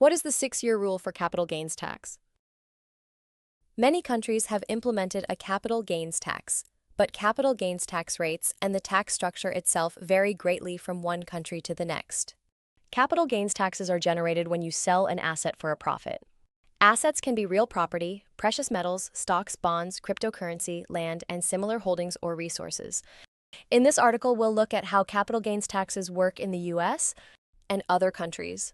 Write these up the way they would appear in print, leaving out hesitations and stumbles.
What is the 6-year rule for capital gains tax? Many countries have implemented a capital gains tax, but capital gains tax rates and the tax structure itself vary greatly from one country to the next. Capital gains taxes are generated when you sell an asset for a profit. Assets can be real property, precious metals, stocks, bonds, cryptocurrency, land, and similar holdings or resources. In this article, we'll look at how capital gains taxes work in the US and other countries.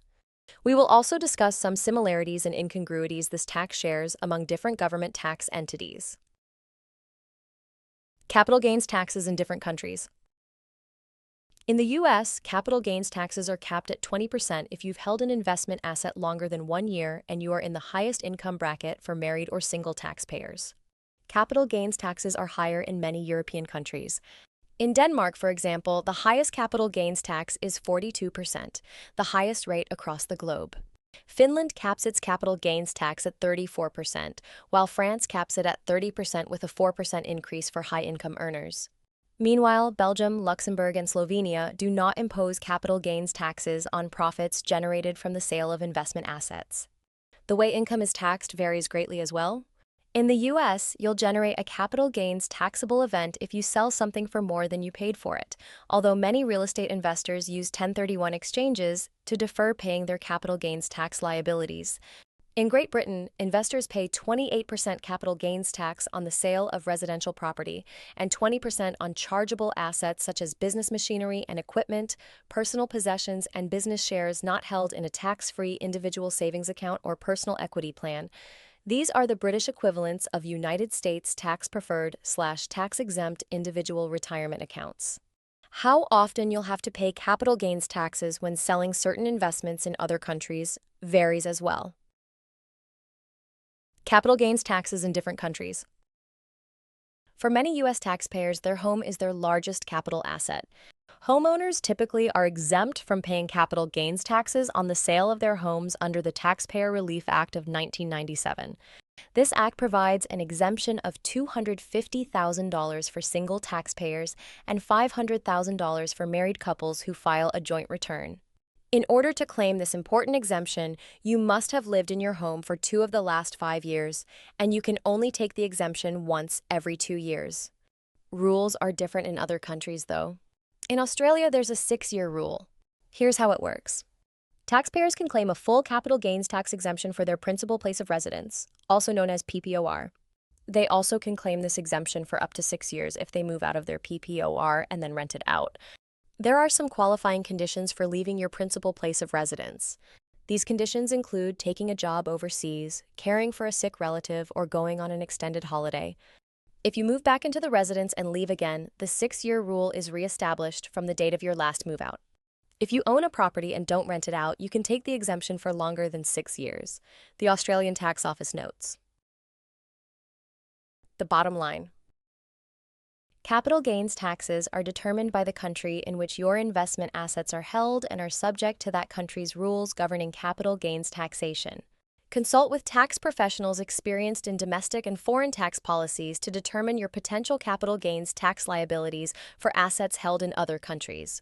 We will also discuss some similarities and incongruities this tax shares among different government tax entities. Capital gains taxes in different countries. In the US, capital gains taxes are capped at 20% if you've held an investment asset longer than 1 year and you are in the highest income bracket for married or single taxpayers. Capital gains taxes are higher in many European countries. In Denmark, for example, the highest capital gains tax is 42%, the highest rate across the globe. Finland caps its capital gains tax at 34%, while France caps it at 30% with a 4% increase for high-income earners. Meanwhile, Belgium, Luxembourg, and Slovenia do not impose capital gains taxes on profits generated from the sale of investment assets. The way income is taxed varies greatly as well. In the US, you'll generate a capital gains taxable event if you sell something for more than you paid for it, although many real estate investors use 1031 exchanges to defer paying their capital gains tax liabilities. In Great Britain, investors pay 28% capital gains tax on the sale of residential property and 20% on chargeable assets such as business machinery and equipment, personal possessions, and business shares not held in a tax-free individual savings account or personal equity plan. These are the British equivalents of United States tax-preferred/tax-exempt individual retirement accounts. How often you'll have to pay capital gains taxes when selling certain investments in other countries varies as well. Capital gains taxes in different countries. For many U.S. taxpayers, their home is their largest capital asset. Homeowners typically are exempt from paying capital gains taxes on the sale of their homes under the Taxpayer Relief Act of 1997. This act provides an exemption of $250,000 for single taxpayers and $500,000 for married couples who file a joint return. In order to claim this important exemption, you must have lived in your home for 2 of the last 5 years, and you can only take the exemption once every 2 years. Rules are different in other countries, though. In Australia, there's a 6-year rule. Here's how it works. Taxpayers can claim a full capital gains tax exemption for their principal place of residence, also known as PPOR. They also can claim this exemption for up to 6 years if they move out of their PPOR and then rent it out. There are some qualifying conditions for leaving your principal place of residence. These conditions include taking a job overseas, caring for a sick relative, or going on an extended holiday. If you move back into the residence and leave again, the 6-year rule is reestablished from the date of your last move out. If you own a property and don't rent it out, you can take the exemption for longer than 6 years, the Australian Tax Office notes. The bottom line. Capital gains taxes are determined by the country in which your investment assets are held and are subject to that country's rules governing capital gains taxation. Consult with tax professionals experienced in domestic and foreign tax policies to determine your potential capital gains tax liabilities for assets held in other countries.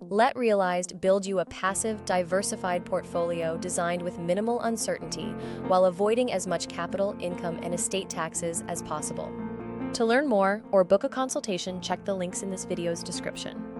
Let Realized build you a passive, diversified portfolio designed with minimal uncertainty while avoiding as much capital, income, and estate taxes as possible. To learn more or book a consultation, check the links in this video's description.